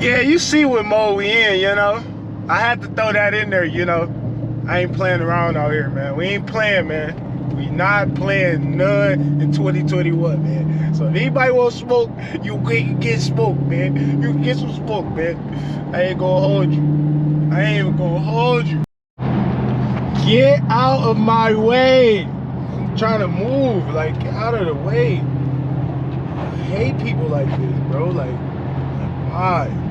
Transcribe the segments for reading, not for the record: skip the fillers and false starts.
Yeah, you see what mode we in, you know. I had to throw that in there, you know. I ain't playing around out here, man. We ain't playing, man. We not playing none in 2021, man. So if anybody want smoke, you can get smoke, man. You can get some smoke, man. I ain't gonna hold you. I ain't even gonna hold you. Get out of my way. I'm trying to move, like, get out of the way. I hate people like this, bro. Like why?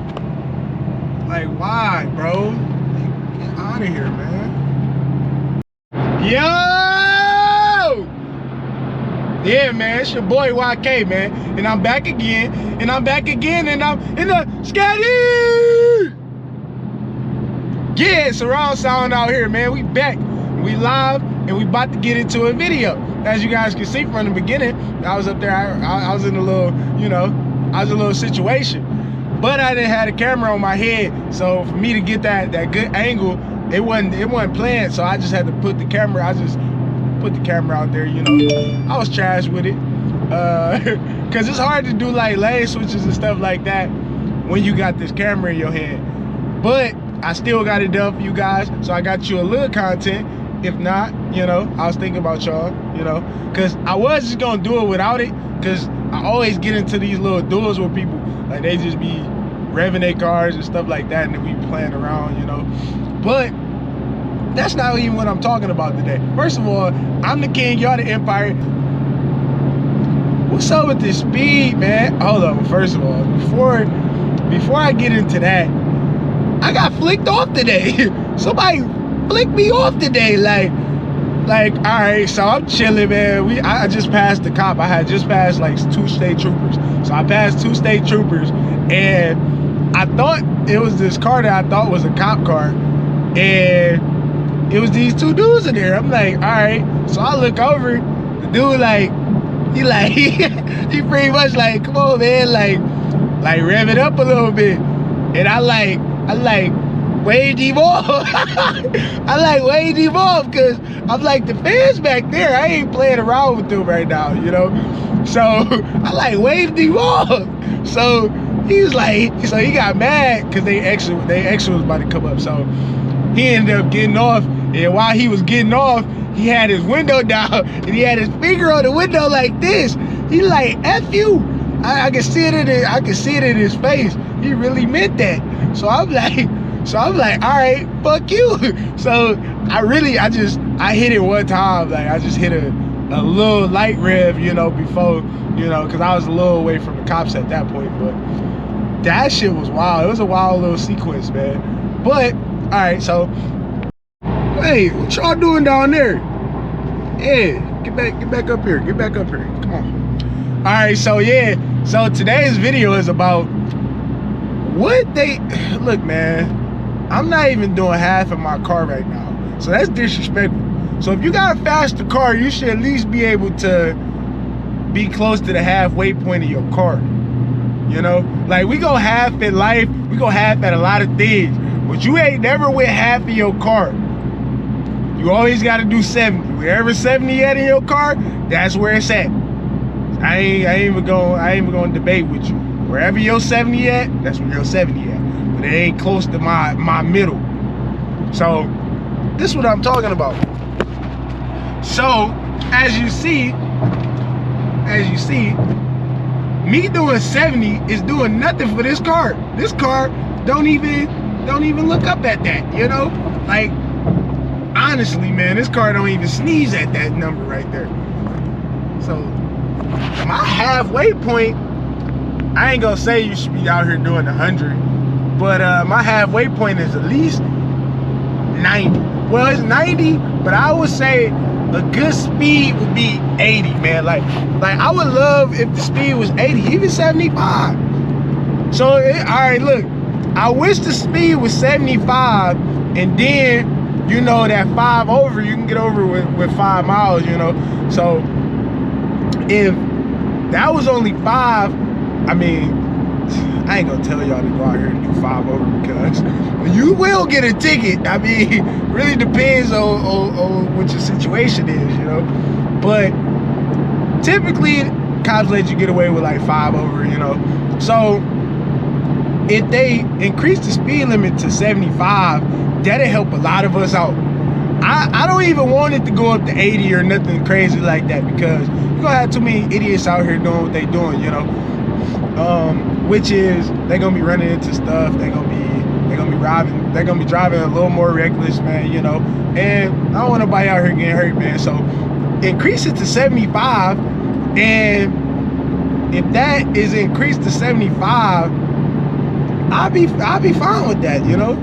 Like, why, bro? Like, get out of here, man. Yo! Yeah, man, it's your boy YK, man. And I'm back again, and I'm in the Scatty! Yeah, surround sound out here, man. We back, we live, and we about to get into a video. As you guys can see from the beginning, I was up there, I was in a little, you know, I was in a little situation. But I didn't have the camera on my head, so for me to get that good angle, it wasn't planned. So I just had to put the camera. I just put the camera out there, you know. I was trash with it, cause it's hard to do like lane switches and stuff like that when you got this camera in your hand. But I still got it done for you guys, so I got you a little content. If not, you know, I was thinking about y'all, you know, cause I was just gonna do it without it, cause I always get into these little duels with people. Like, they just be revving their cars and stuff like that, and then we playing around, you know. But that's not even what I'm talking about today. First of all, I'm the king, y'all the empire. What's up with this speed, man? Hold on, first of all, before I get into that, I got flicked off today. Somebody flicked me off today, like, all right, so I'm chilling, man. I just passed the cop. I had just passed like 2 state troopers. So I passed 2 state troopers, and I thought it was this car that I thought was a cop car, and it was these 2 dudes in there. I'm like, all right. So I look over, the dude he pretty much like, come on, man, like rev it up a little bit, and I like waved him off. I like waved him off, because I'm like, the fans back there, I ain't playing around with them right now, you know. So I like waved him off. So he was like, so he got mad because they extra was about to come up. So he ended up getting off, and while he was getting off, he had his window down, and he had his finger on the window like this. He like, F you. I can see it in his face. He really meant that. So I'm like, all right, fuck you. So I hit it one time. Like, I just hit a little light rev, you know, before, you know, because I was a little away from the cops at that point. But that shit was wild. It was a wild little sequence, man. But, all right, so, hey, what y'all doing down there? Yeah, get back up here. Get back up here. Come on. All right, so yeah. So today's video is about what they, look, man, I'm not even doing half of my car right now. So that's disrespectful. So if you got a faster car, you should at least be able to be close to the halfway point of your car. You know? Like, we go half in life, we go half at a lot of things. But you ain't never went half in your car. You always gotta do 70. Wherever 70 at in your car, that's where it's at. I ain't even gonna debate with you. Wherever your 70 at, that's where your 70 at. But it ain't close to my middle. So this is what I'm talking about. So as you see, me doing 70 is doing nothing for this car. This car don't even look up at that, you know? Like, honestly, man, this car don't even sneeze at that number right there. So my halfway point, I ain't gonna say you should be out here doing 100, but my halfway point is at least 90. Well, it's 90, but I would say a good speed would be 80, man. Like I would love if the speed was 80, even 75. So, all right, look, I wish the speed was 75, and then, you know, that 5 over, you can get over with 5 miles, you know. So if that was only 5, I mean, I ain't gonna tell y'all to go out here and do 5 over, because you will get a ticket. I mean, really depends on what your situation is, you know. But typically, cops let you get away with like 5 over, you know. So if they increase the speed limit to 75, that'll help a lot of us out. I don't even want it to go up to 80 or nothing crazy like that, because you're gonna have too many idiots out here doing what they doing, you know. Which is, they're gonna be running into stuff, they're gonna be driving a little more reckless, man, you know. And I don't want nobody out here getting hurt, man. So increase it to 75, and if that is increased to 75, I'll be fine with that, you know.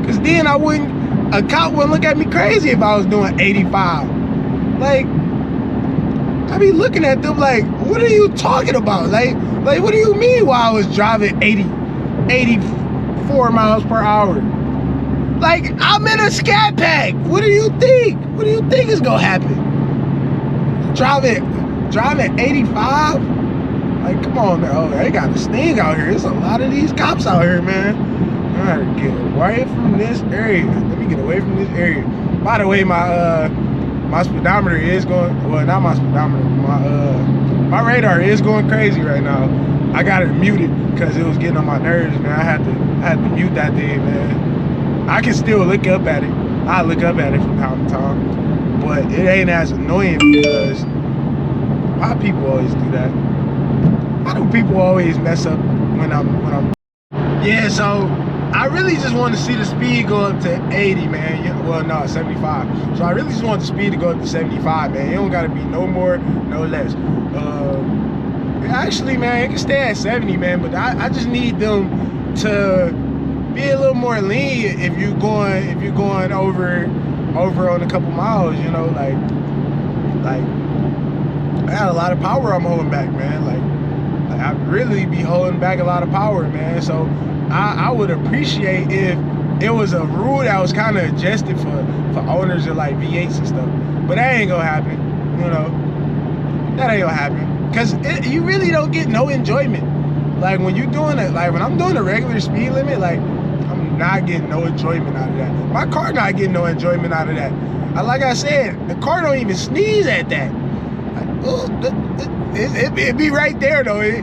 Cause then a cop wouldn't look at me crazy if I was doing 85. Like, I be looking at them like, what are you talking about? Like what do you mean while I was driving 84 miles per hour? Like, I'm in a SCATPACK. What do you think? What do you think is gonna happen? Driving 85? Like, come on, man. Oh, they got the sting out here. There's a lot of these cops out here, man. I gotta get away from this area. Let me get away from this area. By the way, my speedometer is going, well, not my speedometer, my radar is going crazy right now. I got it muted because it was getting on my nerves, man. I had to mute that thing, man. I can still look up at it. I look up at it from time to time, but it ain't as annoying, because why people always do that? Why do people always mess up when I'm yeah, so I really just want to see the speed go up to 80, man. Well, no, 75. So I really just want the speed to go up to 75, man. It don't gotta be no more, no less. Actually, man, it can stay at 70, man. But I just need them to be a little more lenient if you're going over on a couple miles, you know, like I got a lot of power I'm holding back, man. Like I really be holding back a lot of power, man. So I would appreciate if it was a rule that was kind of adjusted for owners of like V8s and stuff. But that ain't gonna happen, you know. That ain't gonna happen, because you really don't get no enjoyment. Like when you're doing it, like when I'm doing a regular speed limit, like I'm not getting no enjoyment out of that. My car not getting no enjoyment out of that. Like I said, the car don't even sneeze at that. Like, oh, it be right there though.